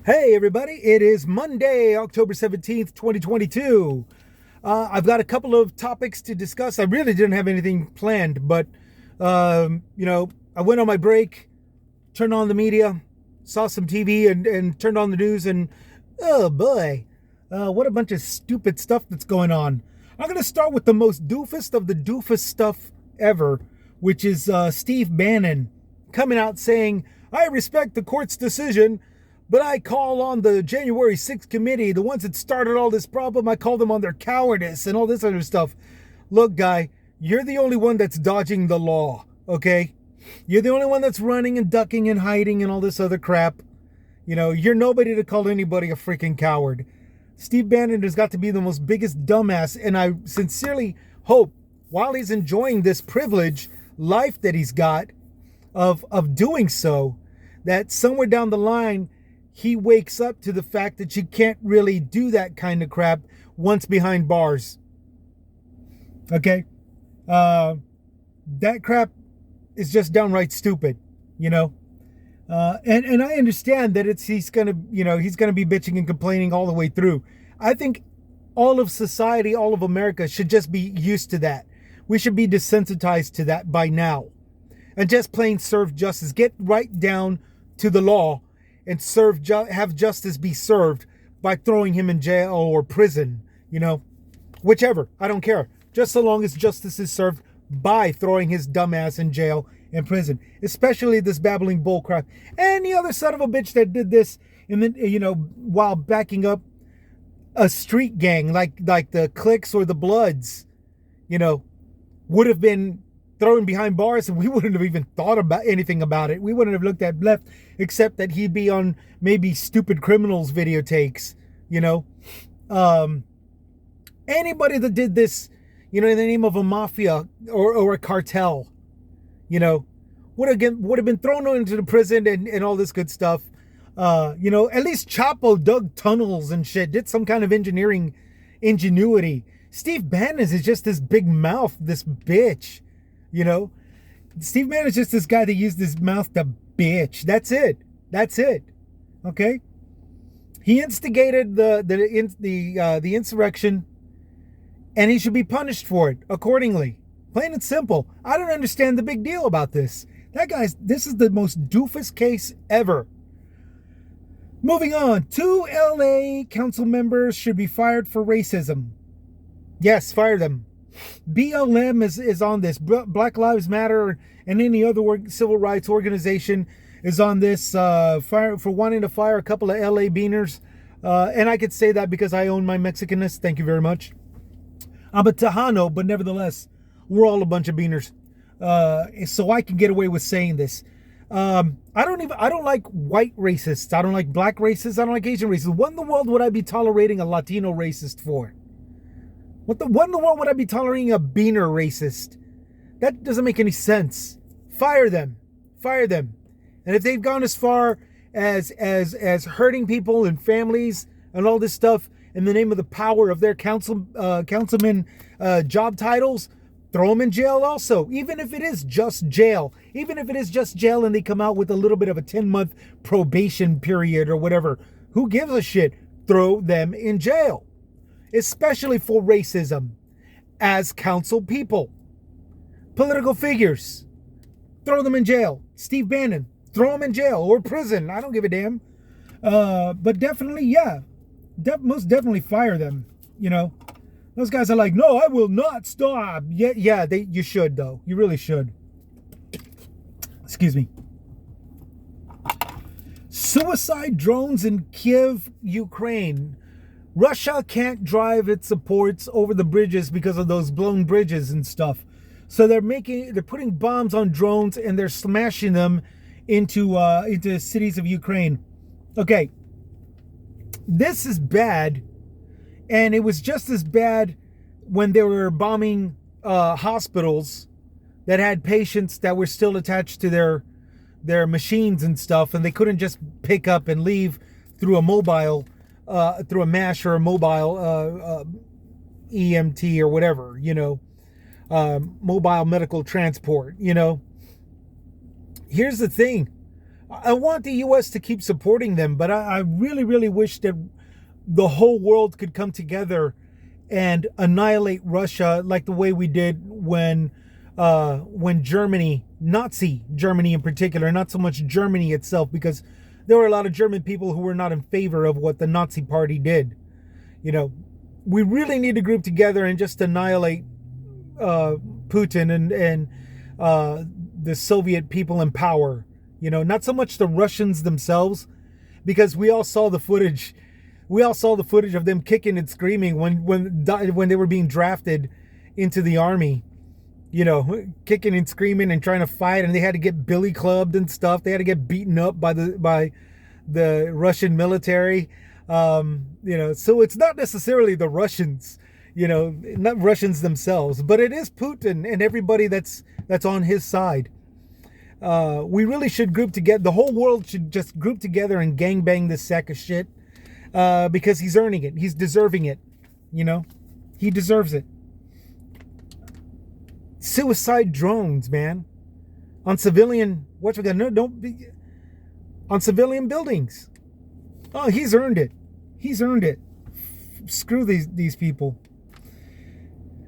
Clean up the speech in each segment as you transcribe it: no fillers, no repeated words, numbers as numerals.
Hey everybody, it is Monday, October 17th, 2022. I've got a couple of topics to discuss. I really didn't have anything planned, but I went on my break, turned on the media, saw some TV and turned on the news, and oh boy, what a bunch of stupid stuff that's going on. I'm going to start with the most doofest of the doofus stuff ever, which is Steve Bannon coming out saying, I respect the court's decision, but I call on the January 6th committee, the ones that started all this problem, I call them on their cowardice and all this other stuff. Look, guy, you're the only one that's dodging the law, okay? You're the only one that's running and ducking and hiding and all this other crap. You know, you're nobody to call anybody a freaking coward. Steve Bannon has got to be the most biggest dumbass, and I sincerely hope, while he's enjoying this privilege life that he's got of doing so, that somewhere down the line, he wakes up to the fact that you can't really do that kind of crap once behind bars. Okay? That crap is just downright stupid, you know? And I understand that he's gonna be bitching and complaining all the way through. I think all of society, all of America should just be used to that. We should be desensitized to that by now. And just plain serve justice. Get right down to the law and have justice be served by throwing him in jail or prison, you know, whichever. I don't care. Just so long as justice is served by throwing his dumb ass in jail and prison, especially this babbling bullcrap. And the other son of a bitch that did this, and then while backing up a street gang like the Cliques or the Bloods, would have been thrown behind bars, and we wouldn't have even thought about anything about it. We wouldn't have looked at left, except that he'd be on maybe stupid criminals videotakes, anybody that did this, in the name of a mafia or a cartel, would have been thrown into the prison and all this good stuff. At least Chapo dug tunnels and shit, did some kind of ingenuity. Steve Bannon is just this big mouth, this bitch. Steve Bannon is just this guy that used his mouth to bitch. That's it. Okay. He instigated the insurrection, and he should be punished for it accordingly. Plain and simple. I don't understand the big deal about this. This is the most doofus case ever. Moving on. 2 LA council members should be fired for racism. Yes, fire them. BLM is on this. Black Lives Matter and any other civil rights organization is on this for wanting to fire a couple of LA beaners. And I could say that because I own my Mexicanness. Thank you very much. I'm a Tejano, but nevertheless, we're all a bunch of beaners. So I can get away with saying this. I don't like white racists. I don't like black racists. I don't like Asian racists. What in the world would I be tolerating a Latino racist for? What in the world would I be tolerating a beaner racist? That doesn't make any sense. Fire them. And if they've gone as far as hurting people and families and all this stuff in the name of the power of their councilman job titles, throw them in jail also. Even if it is just jail. And they come out with a little bit of a 10-month probation period or whatever. Who gives a shit? Throw them in jail. Especially for racism as council people. Political figures, throw them in jail. Steve Bannon, throw him in jail or prison. I don't give a damn. But definitely, yeah. Most definitely fire them. Those guys are like, no, I will not stop. Yeah, you should though. You really should. Excuse me. Suicide drones in Kiev, Ukraine. Russia can't drive its supports over the bridges because of those blown bridges and stuff. So they're putting bombs on drones and they're smashing them into cities of Ukraine. Okay. This is bad. And it was just as bad when they were bombing hospitals that had patients that were still attached to their machines and stuff, and they couldn't just pick up and leave through a mobile through a MASH or a mobile EMT or whatever, mobile medical transport, Here's the thing. I want the U.S. to keep supporting them, but I really, really wish that the whole world could come together and annihilate Russia like the way we did when Germany, Nazi Germany in particular, not so much Germany itself, because there were a lot of German people who were not in favor of what the Nazi party did. You know, we really need to group together and just annihilate Putin and the Soviet people in power. You know, not so much the Russians themselves, because we all saw the footage. We all saw the footage of them kicking and screaming when they were being drafted into the army. You know, kicking and screaming and trying to fight, and they had to get billy clubbed and stuff. They had to get beaten up by the Russian military. You know, so it's not necessarily the Russians, you know, not Russians themselves, but it is Putin and everybody that's on his side. We really should group together. The whole world should just group together and gangbang this sack of shit, because he's earning it. He's deserving it. You know, he deserves it. Suicide drones, man, on civilian. On civilian buildings. Oh, he's earned it. He's earned it. Screw these people.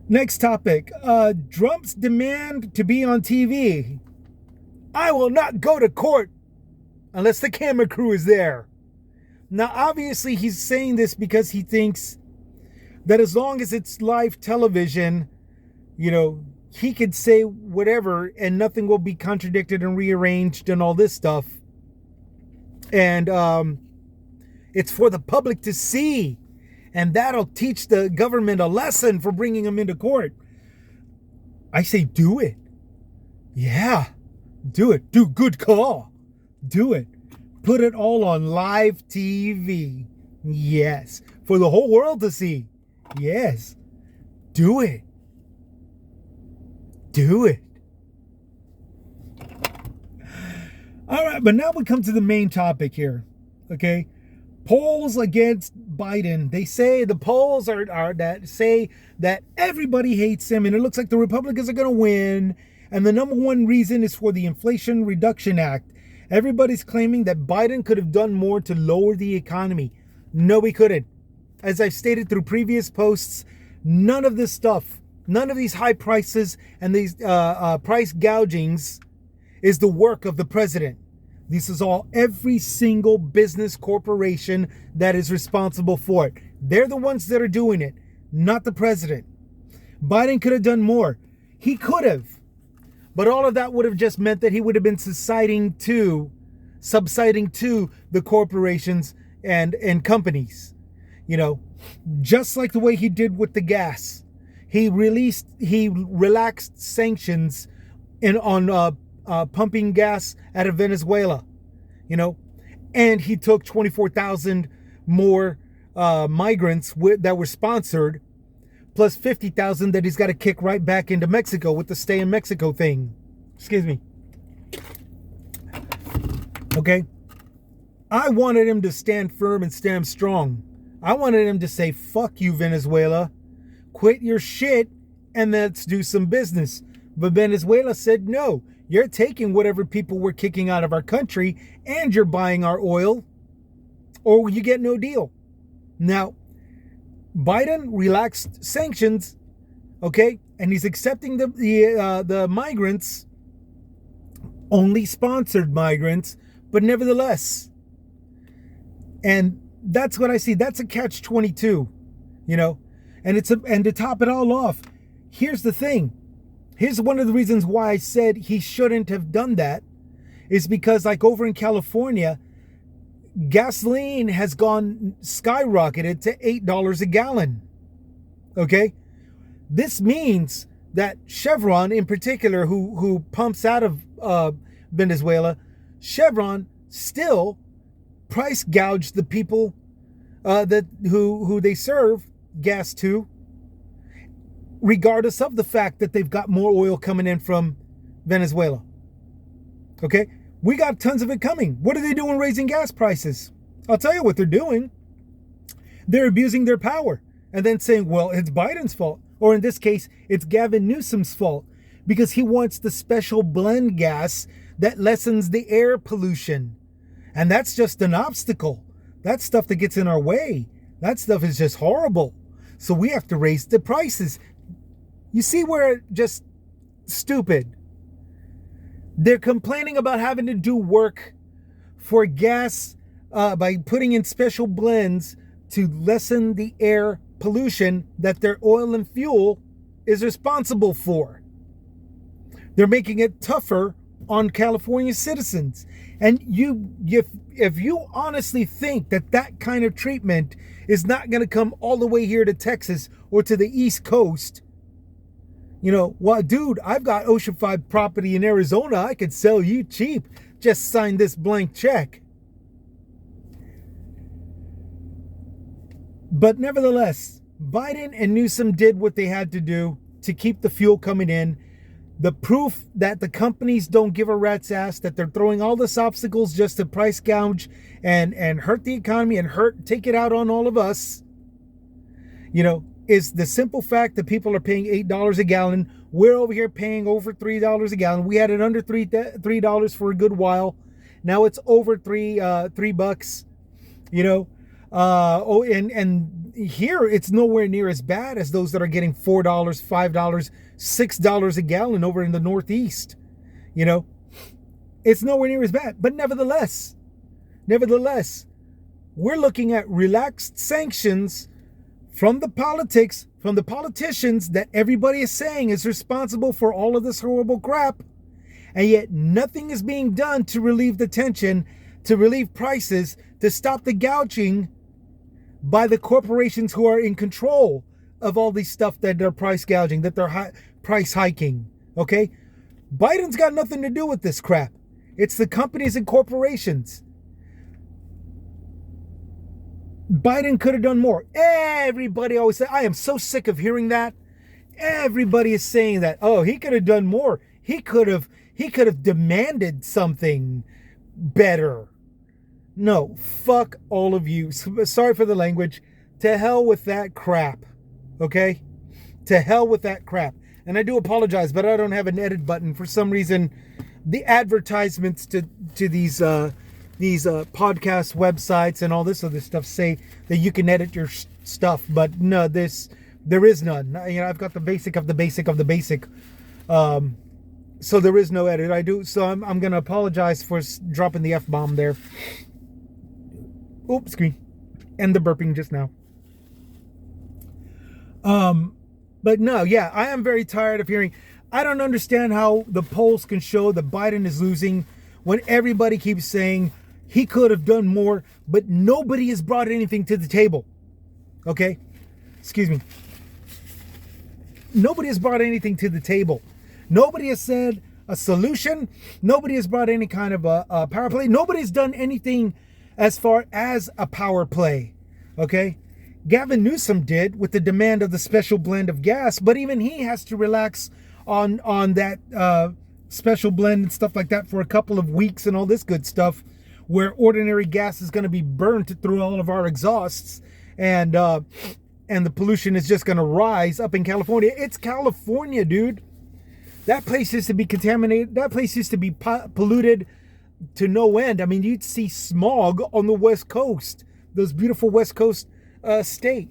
Next topic. Trump's demand to be on TV. I will not go to court unless the camera crew is there. Now, obviously, he's saying this because he thinks that as long as it's live television, you know, he could say whatever and nothing will be contradicted and rearranged and all this stuff. And it's for the public to see. And that'll teach the government a lesson for bringing him into court. I say do it. Yeah. Do it. Good call. Do it. Put it all on live TV. Yes. For the whole world to see. Yes. Do it. Do it. All right, but now we come to the main topic here. Okay? Polls against Biden. They say the polls are that say that everybody hates him and it looks like the Republicans are going to win. And the number one reason is for the Inflation Reduction Act. Everybody's claiming that Biden could have done more to lower the economy. No, he couldn't. As I've stated through previous posts, none of this stuff, none of these high prices and these price gougings is the work of the president. This is all every single business corporation that is responsible for it. They're the ones that are doing it, not the president. Biden could have done more. He could have. But all of that would have just meant that he would have been subsiding to the corporations and companies. You know, just like the way he did with the gas. He relaxed sanctions on pumping gas out of Venezuela, you know, and he took 24,000 more migrants that were sponsored, plus 50,000 that he's got to kick right back into Mexico with the stay in Mexico thing. Excuse me. Okay. I wanted him to stand firm and stand strong. I wanted him to say, fuck you, Venezuela. Quit your shit and let's do some business. But Venezuela said, no, you're taking whatever people we're kicking out of our country and you're buying our oil or you get no deal. Now, Biden relaxed sanctions, okay, and he's accepting the migrants, only sponsored migrants, but nevertheless. And that's what I see. That's a catch-22, you know. And to top it all off, here's the thing. Here's one of the reasons why I said he shouldn't have done that, is because like over in California, gasoline has gone skyrocketed to $8 a gallon. Okay? This means that Chevron in particular, who pumps out of Venezuela, Chevron still price gouged the people who they serve gas to, regardless of the fact that they've got more oil coming in from Venezuela. Okay? We got tons of it coming. What are they doing raising gas prices? I'll tell you what they're doing. They're abusing their power and then saying, well, it's Biden's fault. Or in this case, it's Gavin Newsom's fault because he wants the special blend gas that lessens the air pollution. And that's just an obstacle. That's stuff that gets in our way. That stuff is just horrible. So we have to raise the prices. You see where it's just stupid. They're complaining about having to do work for gas by putting in special blends to lessen the air pollution that their oil and fuel is responsible for. They're making it tougher on California citizens. And if you honestly think that that kind of treatment is not going to come all the way here to Texas or to the East Coast, well, dude, I've got oceanfront property in Arizona. I could sell you cheap. Just sign this blank check. But nevertheless, Biden and Newsom did what they had to do to keep the fuel coming in. The proof that the companies don't give a rat's ass, that they're throwing all this obstacles just to price gouge and hurt the economy and take it out on all of us, is the simple fact that people are paying $8 a gallon. We're over here paying over $3 a gallon. We had it under $3 for a good while. Now it's over $3. And here it's nowhere near as bad as those that are getting $4, $5, $6 a gallon over in the Northeast. It's nowhere near as bad. But nevertheless, we're looking at relaxed sanctions from the politicians that everybody is saying is responsible for all of this horrible crap. And yet nothing is being done to relieve the tension, to relieve prices, to stop the gouging by the corporations who are in control of all these stuff that they're price gouging, that they're price hiking. Okay? Biden's got nothing to do with this crap. It's the companies and corporations. Biden could have done more. Everybody always says, I am so sick of hearing that. Everybody is saying that. Oh, he could have done more. He could have demanded something better. No, fuck all of you. Sorry for the language. To hell with that crap. Okay? To hell with that crap. And I do apologize, but I don't have an edit button. For some reason, the advertisements to these podcast websites and all this other stuff say that you can edit your stuff, but no, there is none. I've got the basic of the basic of the basic, so there is no edit. So I'm gonna apologize for dropping the F-bomb there. Oops, screen, and the burping just now. But no, yeah, I am very tired of hearing. I don't understand how the polls can show that Biden is losing when everybody keeps saying he could have done more, but nobody has brought anything to the table. Okay? Excuse me. Nobody has brought anything to the table. Nobody has said a solution. Nobody has brought any kind of a power play. Nobody's done anything as far as a power play. Okay? Gavin Newsom did with the demand of the special blend of gas, but even he has to relax on that special blend and stuff like that for a couple of weeks and all this good stuff, where ordinary gas is going to be burnt through all of our exhausts, and the pollution is just going to rise up in California. It's California, dude. That place used to be contaminated. That place used to be polluted to no end. I mean, you'd see smog on the West Coast, those beautiful West Coast state,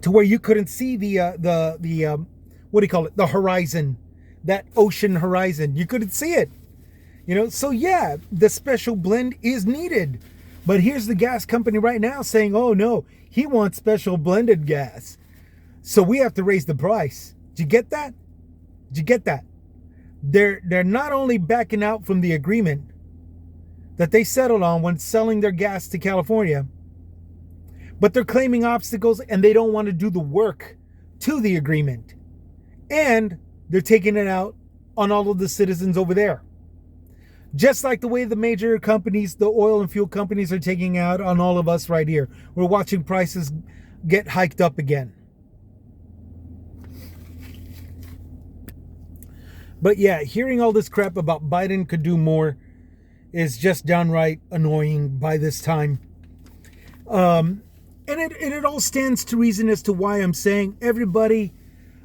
to where you couldn't see the what do you call it? The horizon, that ocean horizon. You couldn't see it. So yeah, the special blend is needed. But here's the gas company right now saying, oh no, he wants special blended gas, so we have to raise the price. Did you get that? Did you get that? They're not only backing out from the agreement that they settled on when selling their gas to California, but they're claiming obstacles and they don't want to do the work to the agreement. And they're taking it out on all of the citizens over there. Just like the way the major companies, the oil and fuel companies, are taking out on all of us right here. We're watching prices get hiked up again. But yeah, hearing all this crap about Biden could do more is just downright annoying by this time. And it all stands to reason as to why I'm saying, everybody,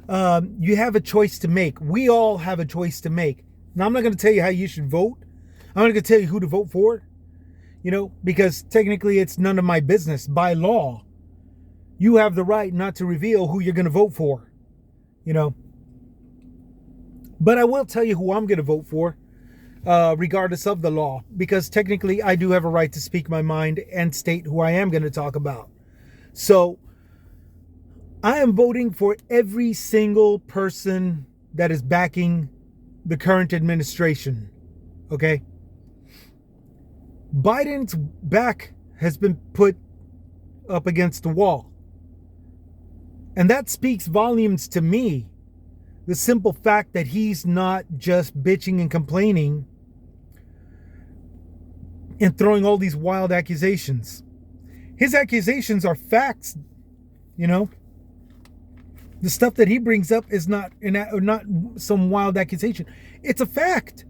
you have a choice to make. We all have a choice to make. Now, I'm not going to tell you how you should vote. I'm not going to tell you who to vote for, because technically it's none of my business. By law, you have the right not to reveal who you're going to vote for, But I will tell you who I'm going to vote for, regardless of the law, because technically I do have a right to speak my mind and state who I am going to talk about. So I am voting for every single person that is backing the current administration. Okay? Biden's back has been put up against the wall. And that speaks volumes to me. The simple fact that he's not just bitching and complaining and throwing all these wild accusations. His accusations are facts, The stuff that he brings up is not some wild accusation. It's a fact.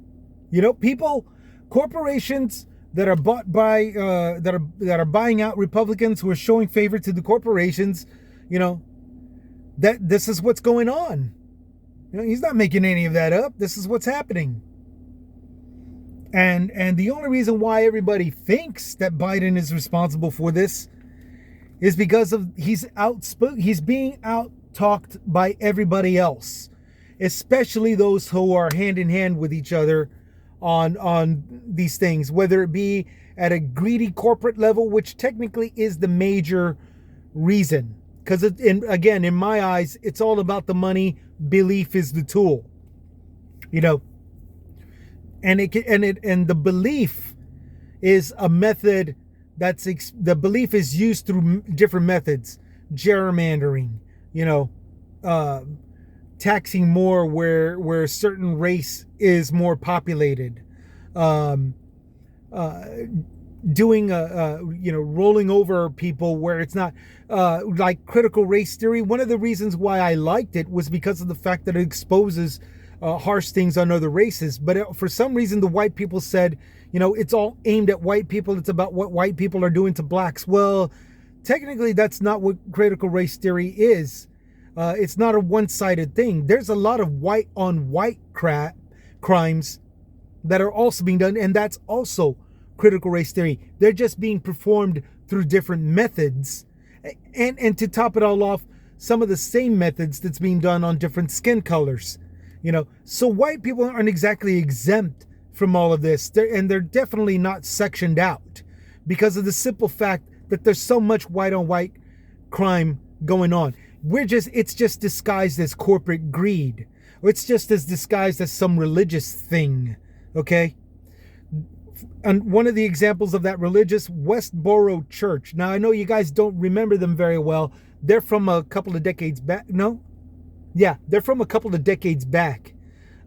Corporations that are bought by that are buying out Republicans who are showing favor to the corporations, that this is what's going on. He's not making any of that up. This is what's happening. And the only reason why everybody thinks that Biden is responsible for this is because of he's being out-talked by everybody else, especially those who are hand in hand with each other on these things, whether it be at a greedy corporate level, which technically is the major reason. Because again, in my eyes, it's all about the money. Belief is the tool, and the belief is a method the belief is used through different methods, gerrymandering, taxing more where a certain race is more populated, doing rolling over people where it's not, like critical race theory. One of the reasons why I liked it was because of the fact that it exposes harsh things on other races. But for some reason, the white people said, it's all aimed at white people. It's about what white people are doing to blacks. Well, technically, that's not what critical race theory is. It's not a one-sided thing. There's a lot of white-on-white crimes that are also being done, and that's also critical race theory. They're just being performed through different methods. And to top it all off, some of the same methods that's being done on different skin colors. So white people aren't exactly exempt from all of this. They're definitely not sectioned out because of the simple fact that there's so much white-on-white crime going on. It's just disguised as corporate greed. Or it's just as disguised as some religious thing. Okay? And one of the examples of that religious, Westboro Church. Now, I know you guys don't remember them very well. They're from a couple of decades back. No? Yeah, they're from a couple of decades back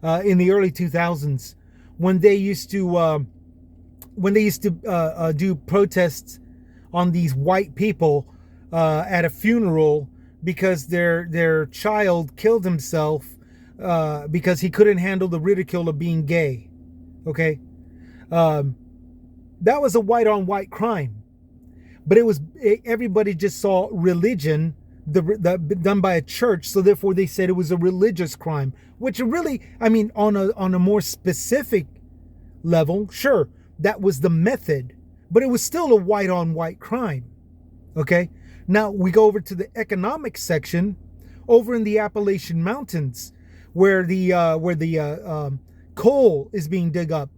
in the early 2000s when they used to do protests on these white people at a funeral because their child killed himself because he couldn't handle the ridicule of being gay. Okay? That was a white-on-white crime. But everybody just saw religion done by a church, so therefore they said it was a religious crime, which really, on a more specific level, sure, that was the method, but it was still a white-on-white crime. Okay? Now we go over to the economic section over in the Appalachian Mountains where the coal is being dug up.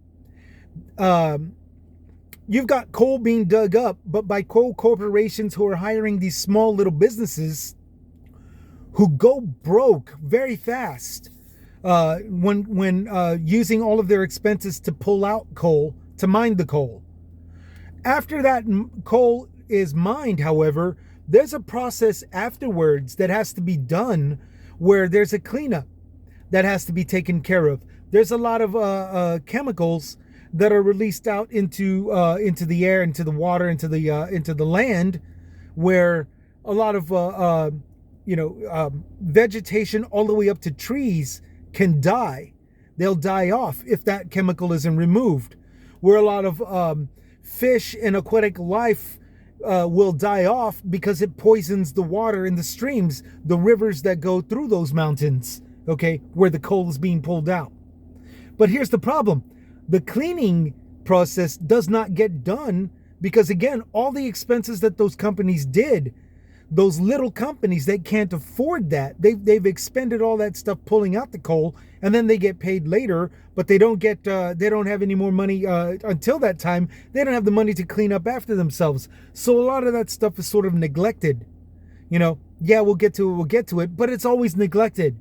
You've got coal being dug up, but by coal corporations who are hiring these small little businesses who go broke very fast when using all of their expenses to pull out coal, to mine the coal. After that coal is mined, however, there's a process afterwards that has to be done where there's a cleanup that has to be taken care of. There's a lot of chemicals that are released out into the air, into the water, into the land, where a lot of vegetation all the way up to trees can die. They'll die off if that chemical isn't removed. Where a lot of fish and aquatic life will die off because it poisons the water in the streams, the rivers that go through those mountains. Okay, where the coal is being pulled out. But here's the problem. The cleaning process does not get done because, again, all the expenses that those companies did, those little companies, they can't afford that. They've expended all that stuff pulling out the coal, and then they get paid later, but they don't have any more money until that time. They don't have the money to clean up after themselves. So a lot of that stuff is sort of neglected. Yeah, we'll get to it, but it's always neglected.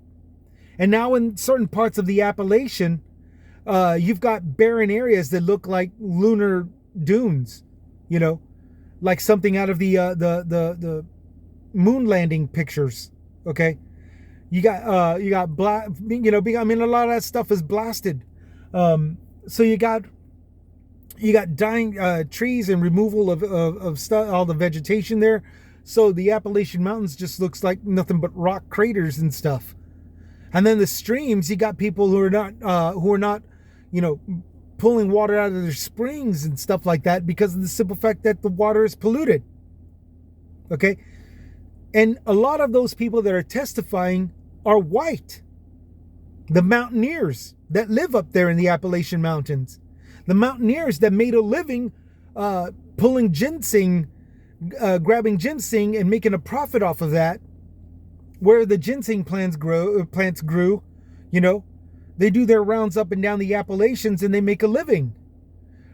And now in certain parts of the Appalachian, you've got barren areas that look like lunar dunes, like something out of the moon landing pictures. Okay, you got a lot of that stuff is blasted. So you got dying trees and removal of stuff, all the vegetation there. So the Appalachian Mountains just looks like nothing but rock craters and stuff. And then the streams, you got people who are not, pulling water out of their springs and stuff like that because of the simple fact that the water is polluted. Okay? And a lot of those people that are testifying are white. The mountaineers that live up there in the Appalachian Mountains. The mountaineers that made a living pulling ginseng, grabbing ginseng and making a profit off of that. Where the ginseng plants grew, they do their rounds up and down the Appalachians and they make a living.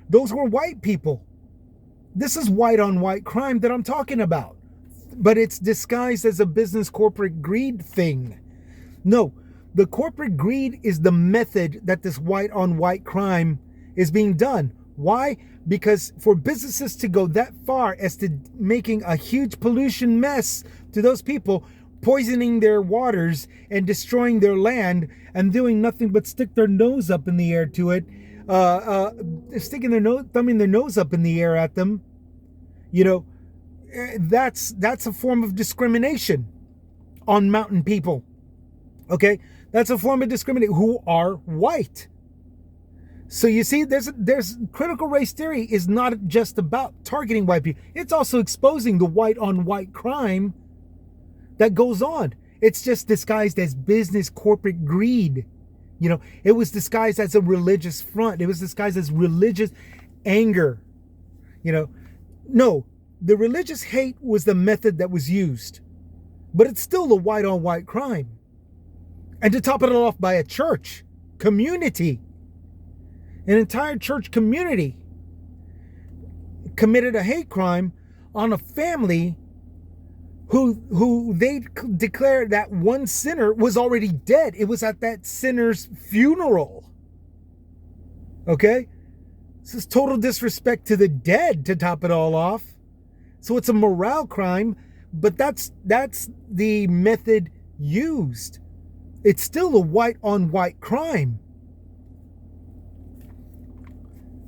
Those were white people. This is white on white crime that I'm talking about. But it's disguised as a business corporate greed thing. No, the corporate greed is the method that this white on white crime is being done. Why? Because for businesses to go that far as to making a huge pollution mess to those people, poisoning their waters and destroying their land and doing nothing but stick their nose up in the air to it, thumbing their nose up in the air at them, that's a form of discrimination on mountain people. Okay, that's a form of discrimination who are white. So you see, there's critical race theory is not just about targeting white people. It's also exposing the white on white crime that goes on. It's just disguised as business corporate greed. It was disguised as a religious front. It was disguised as religious anger. No, the religious hate was the method that was used, but it's still a white on white crime. And to top it all off by a church community, an entire church community committed a hate crime on a family who they declared that one sinner was already dead. It was at that sinner's funeral. Okay? This is total disrespect to the dead to top it all off. So it's a morale crime, but that's the method used. It's still a white on white crime.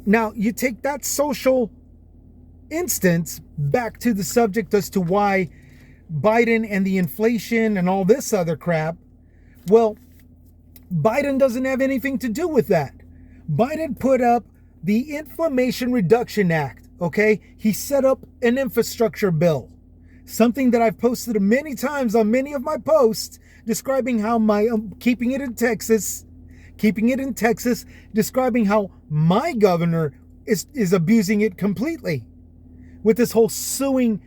Now, you take that social instance back to the subject as to why Biden and the inflation and all this other crap. Well, Biden doesn't have anything to do with that. Biden put up the Inflation Reduction Act, okay? He set up an infrastructure bill, something that I've posted many times on many of my posts describing how keeping it in Texas, describing how my governor is abusing it completely with this whole suing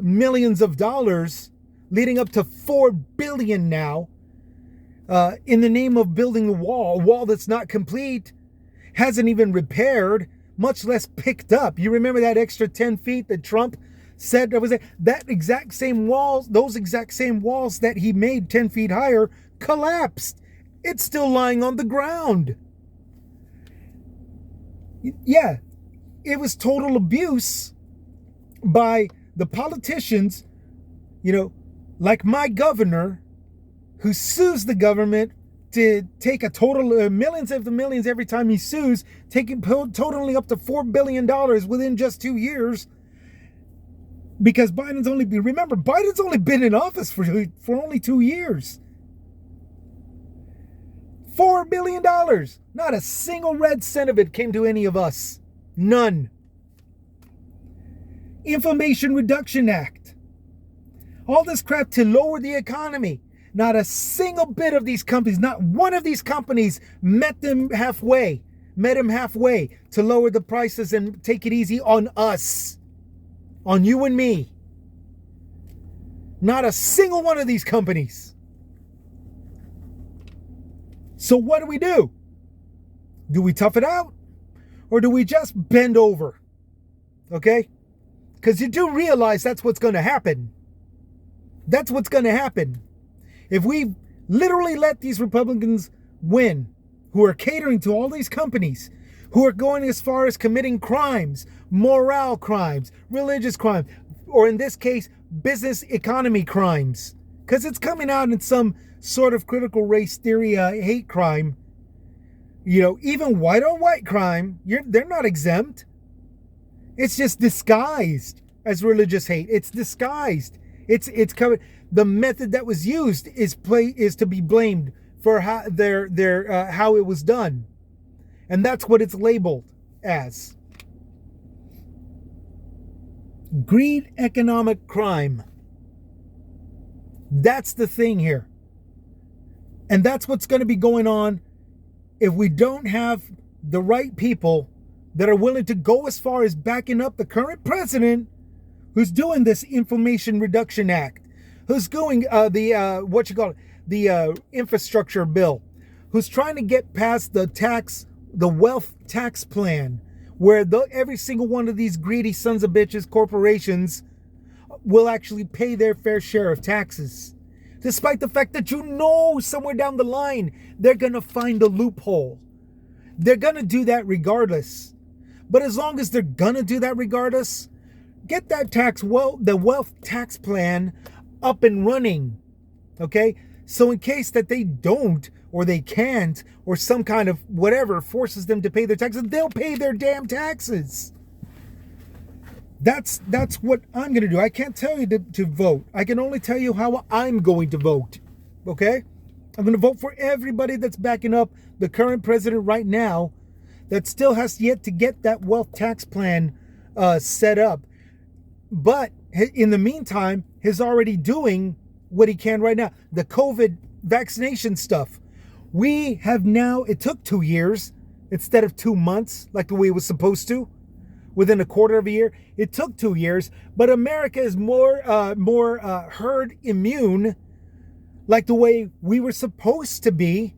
millions of dollars leading up to $4 billion now in the name of building a wall that's not complete, hasn't even repaired, much less picked up. You remember that extra 10 feet that Trump said that exact same walls, those exact same walls that he made 10 feet higher collapsed. It's still lying on the ground. Yeah, it was total abuse by the politicians, like my governor, who sues the government to take a total of millions every time he sues, taking totally up to $4 billion within just 2 years. Because Biden's only been in office for only 2 years. $4 billion. Not a single red cent of it came to any of us. None. Inflation Reduction Act. All this crap to lower the economy. Not a single bit of these companies, not one of these companies met him halfway to lower the prices and take it easy on us, on you and me. Not a single one of these companies. So what do? Do we tough it out? Or do we just bend over? Okay? Because you do realize that's what's going to happen. That's what's going to happen. If we literally let these Republicans win, who are catering to all these companies, who are going as far as committing crimes, moral crimes, religious crimes, or in this case, business economy crimes, because it's coming out in some sort of critical race theory hate crime. You know, even white on white crime, they're not exempt. It's just disguised as religious hate. It's disguised. It's covered. The method that was used is to be blamed for how how it was done, and that's what it's labeled as. Greed, economic crime. That's the thing here, and that's what's going to be going on if we don't have the right people that are willing to go as far as backing up the current president, who's doing this Inflation Reduction Act, who's going the infrastructure bill, who's trying to get past the wealth tax plan, where every single one of these greedy sons of bitches corporations will actually pay their fair share of taxes, despite the fact that somewhere down the line they're gonna find a loophole. They're gonna do that regardless. But as long as they're gonna do that regardless, get that the wealth tax plan up and running, okay? So in case that they don't, or they can't, or some kind of whatever forces them to pay their taxes, they'll pay their damn taxes. That's what I'm going to do. I can't tell you to vote. I can only tell you how I'm going to vote, okay? I'm going to vote for everybody that's backing up the current president right now that still has yet to get that wealth tax plan set up. But in the meantime, he's already doing what he can right now. The COVID vaccination stuff. We have now, it took 2 years instead of 2 months like the way it was supposed to. Within a quarter of a year. It took 2 years, but America is more herd immune, like the way we were supposed to be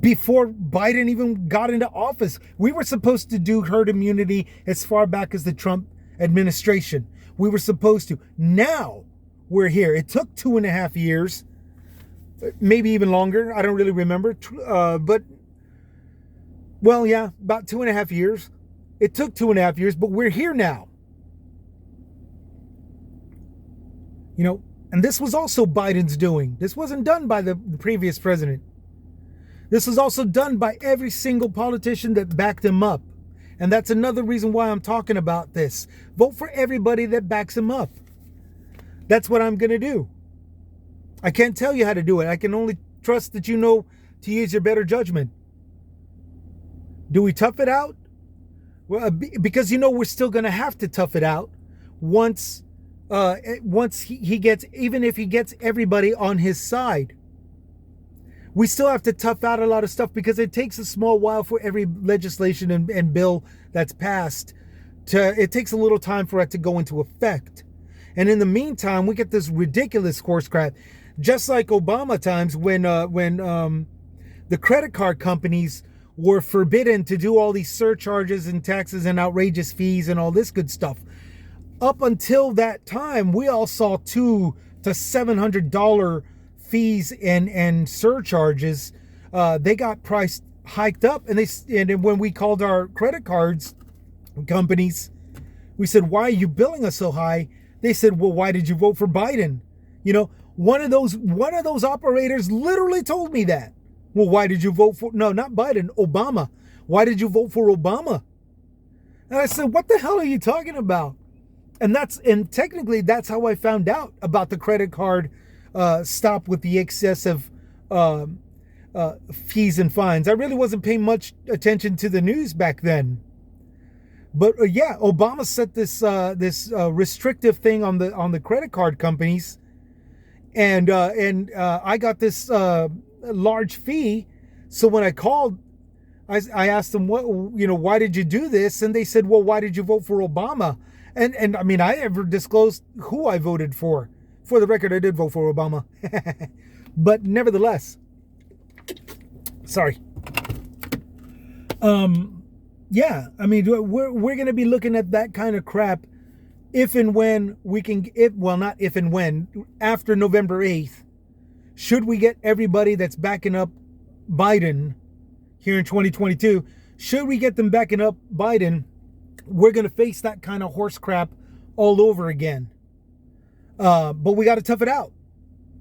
before Biden even got into office. We were supposed to do herd immunity as far back as the Trump administration. We were supposed to. Now we're here. It took 2.5 years, maybe even longer. I don't really remember, but well, yeah, about 2.5 years. It took 2.5 years, but we're here now. You know, and this was also Biden's doing. This wasn't done by the previous president. This was also done by every single politician that backed him up. And that's another reason why I'm talking about this. Vote for everybody that backs him up. That's what I'm going to do. I can't tell you how to do it. I can only trust that you know to use your better judgment. Do we tough it out? Well, because we're still going to have to tough it out once he gets, even if he gets everybody on his side. We still have to tough out a lot of stuff because it takes a small while for every legislation and bill that's passed it takes a little time for it to go into effect. And in the meantime, we get this ridiculous horse crap, just like Obama times when the credit card companies were forbidden to do all these surcharges and taxes and outrageous fees and all this good stuff. Up until that time, we all saw $200 to $700 fees and surcharges. They got priced hiked up, and when we called our credit cards companies, we said, "Why are you billing us so high?" They said, "Well, why did you vote for Biden?" One of those operators literally told me that. Well, why did you vote for, no, not Biden, Obama. Why did you vote for Obama? And I said, what the hell are you talking about? And technically that's how I found out about the credit card stop with the excessive fees and fines. I really wasn't paying much attention to the news back then. But yeah, Obama set this restrictive thing on the credit card companies. and I got this large fee. So when I called, I asked them, what, why did you do this? And they said, well, why did you vote for Obama? And I mean, I never disclosed who I voted for. For the record, I did vote for Obama. But nevertheless, sorry. Yeah, I mean, we're going to be looking at that kind of crap if and when we can, not if and when, after November 8th, should we get everybody that's backing up Biden here in 2022, should we get them backing up Biden, we're going to face that kind of horse crap all over again. But we got to tough it out.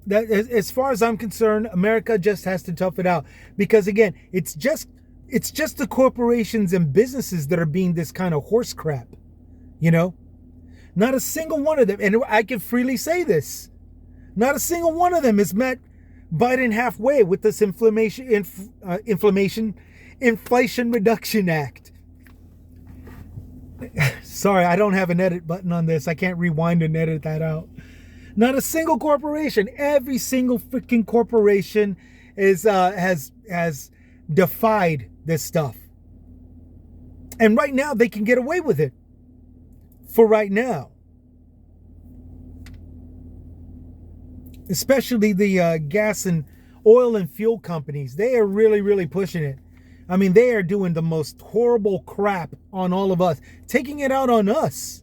That, as far as I'm concerned, America just has to tough it out. Because again, it's just the corporations and businesses that are being this kind of horse crap. Not a single one of them, and I can freely say this, not a single one of them has met Biden halfway with this Inflation Reduction Act. Sorry, I don't have an edit button on this. I can't rewind and edit that out. Not a single corporation. Every single freaking corporation has defied this stuff. And right now they can get away with it. For right now. Especially the gas and oil and fuel companies. They are really, really pushing it. I mean, they are doing the most horrible crap on all of us. Taking it out on us.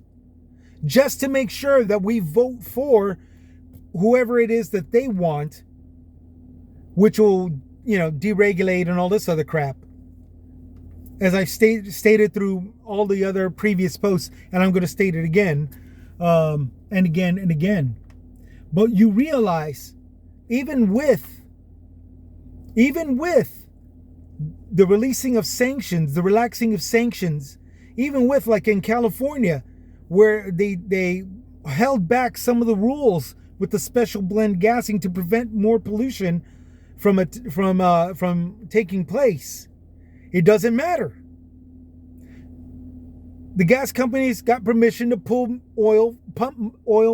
Just to make sure that we vote for whoever it is that they want. Which will, deregulate and all this other crap. As I've stated through all the other previous posts, and I'm going to state it again, and again and again. But you realize, even with the releasing of sanctions, the relaxing of sanctions, even with, like in California, where they held back some of the rules with the special blend gassing to prevent more pollution from taking place. It doesn't matter. The gas companies got permission to pump oil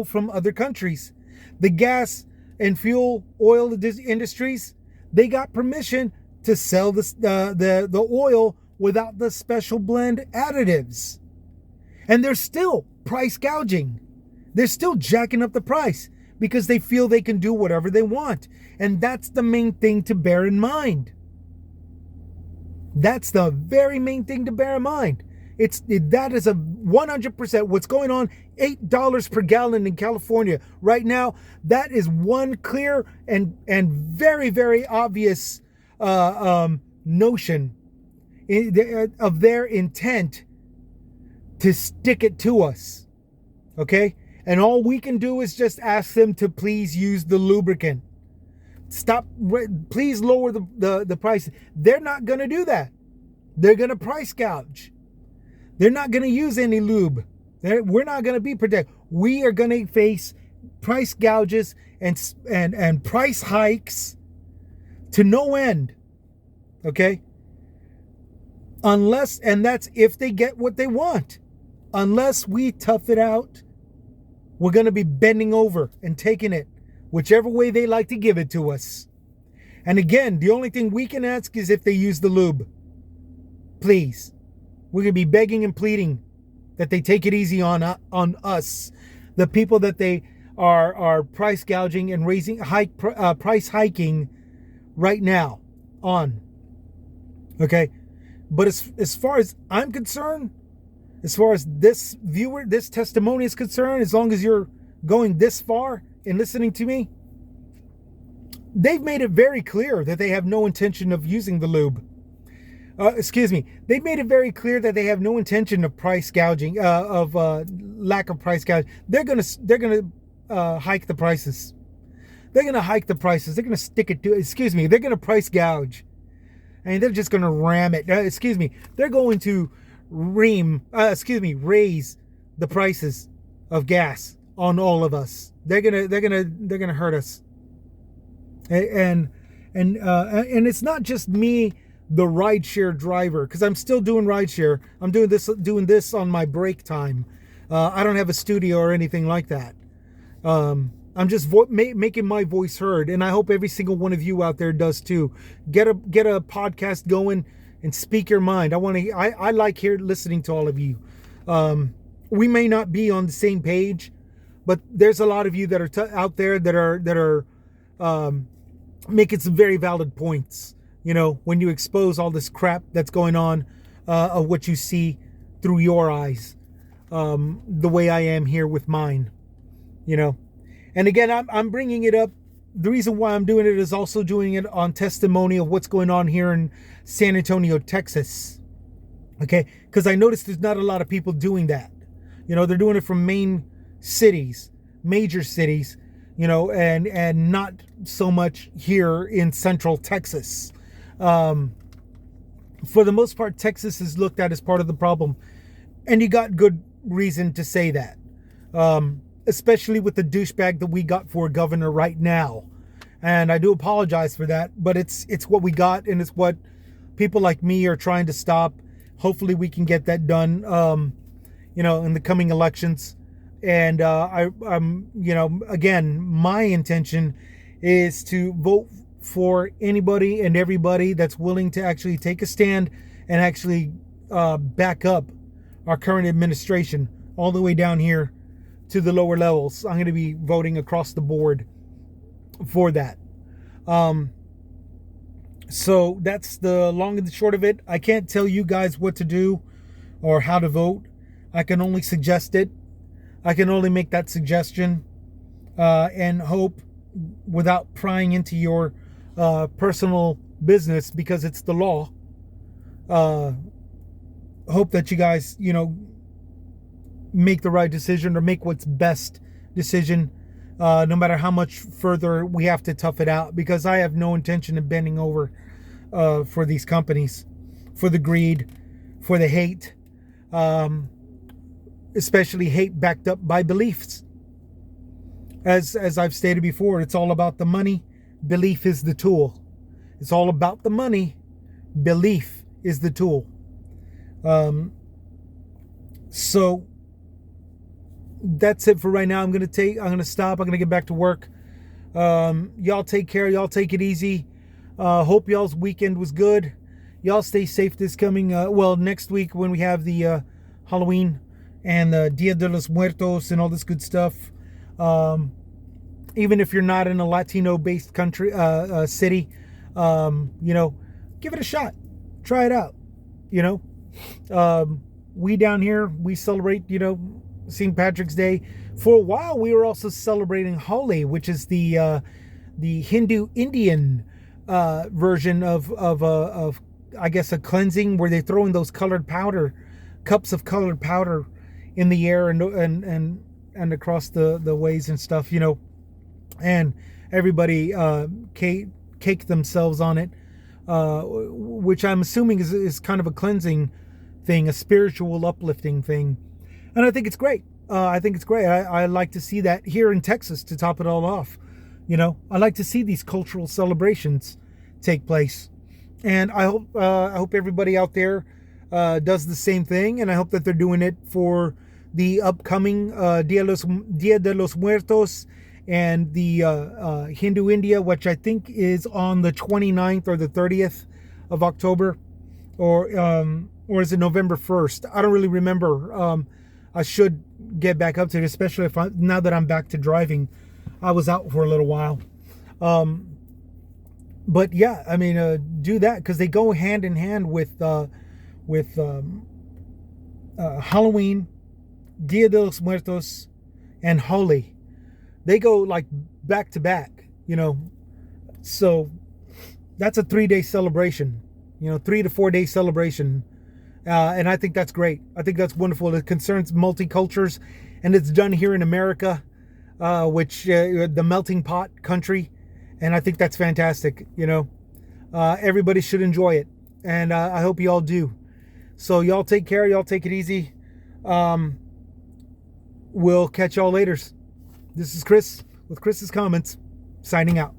from other countries. The gas and fuel oil industries, they got permission to sell the oil without the special blend additives. And they're still price gouging. They're still jacking up the price because they feel they can do whatever they want. And that's the main thing to bear in mind. That's the very main thing to bear in mind. That is a 100% what's going on. $8 per gallon in California right now. That is one clear and very, very obvious notion of their intent to stick it to us. Okay? And all we can do is just ask them to please use the lubricant. Please lower the price. They're not going to do that. They're going to price gouge. They're not going to use any lube. We're not going to be protected. We are going to face price gouges and price hikes to no end. Okay? And that's if they get what they want. Unless we tough it out, we're going to be bending over and taking it whichever way they like to give it to us. And again, the only thing we can ask is if they use the lube. Please. We're going to be begging and pleading that they take it easy on us, the people that they are price gouging and price hiking right now on. Okay? But as far as I'm concerned, as far as this testimony is concerned, as long as you're going this far in listening to me, they've made it very clear that they have no intention of using the lube. They've made it very clear that they have no intention of price gouging, lack of price gouging. They're gonna hike the prices. They're gonna hike the prices. They're gonna stick it to. They're gonna price gouge, and they're just gonna ram it. They're going to raise the prices of gas on all of us. They're gonna hurt us. And it's not just me, the rideshare driver, because I'm still doing rideshare. I'm doing this on my break time. I don't have a studio or anything like that. I'm just making my voice heard, and I hope every single one of you out there does too. Get a podcast going and speak your mind. I like listening to all of you. We may not be on the same page, but there's a lot of you that are out there that are making some very valid points. You know, when you expose all this crap that's going on, of what you see through your eyes, the way I am here with mine, you know. And again, I'm bringing it up. The reason why I'm doing it is also doing it on testimony of what's going on here in San Antonio, Texas. Okay, because I noticed there's not a lot of people doing that. You know, they're doing it from major cities, you know, and not so much here in Central Texas. For the most part, Texas is looked at as part of the problem, and you got good reason to say that. Especially with the douchebag that we got for governor right now. And I do apologize for that, but it's what we got, and it's what people like me are trying to stop. Hopefully we can get that done, you know, in the coming elections. And I'm, you know, again, my intention is to vote for anybody and everybody that's willing to actually take a stand and actually back up our current administration all the way down here to the lower levels. I'm going to be voting across the board for that. So that's the long and the short of it. I can't tell you guys what to do or how to vote. I can only suggest it. I can only make that suggestion and hope, without prying into your personal business, because it's the law. Hope that you guys, you know, make the right decision or make what's best decision, no matter how much further we have to tough it out, because I have no intention of bending over for these companies, for the greed, for the hate, especially hate backed up by beliefs. As I've stated before, it's all about the money. Belief is the tool. It's all about the money. Belief is the tool. So that's it for right now. I'm gonna stop. I'm gonna get back to work. Y'all take care. Y'all take it easy. Hope y'all's weekend was good. Y'all stay safe this coming next week, when we have the Halloween and the Dia de los Muertos and all this good stuff. Even if you're not in a Latino based country city, you know, give it a shot. Try it out. You know, we down here, we celebrate, you know, St. Patrick's Day. For a while, we were also celebrating Holi, which is the Hindu Indian version of I guess a cleansing, where they throw in those colored powder, cups of colored powder in the air and across the ways and stuff, you know, and everybody cake themselves on it, which I'm assuming is kind of a cleansing thing, a spiritual uplifting thing. And I think it's great. I think it's great. I like to see that here in Texas to top it all off. You know, I like to see these cultural celebrations take place. And I hope everybody out there does the same thing. And I hope that they're doing it for the upcoming Dia de los Muertos and the Hindu India, which I think is on the 29th or the 30th of October. Or is it November 1st? I don't really remember. I should get back up to it, especially now that I'm back to driving. I was out for a little while. But yeah, I mean, do that, because they go hand in hand with Halloween, Dia de los Muertos, and Holi. They go like back to back, you know. So that's a 3-day celebration, you know, 3 to 4 day celebration. And I think that's great. I think that's wonderful. It concerns multicultures, and it's done here in America, which the melting pot country. And I think that's fantastic. You know, everybody should enjoy it, and I hope you all do. So y'all take care. Y'all take it easy. We'll catch y'all later. This is Chris with Chris's Comments, signing out.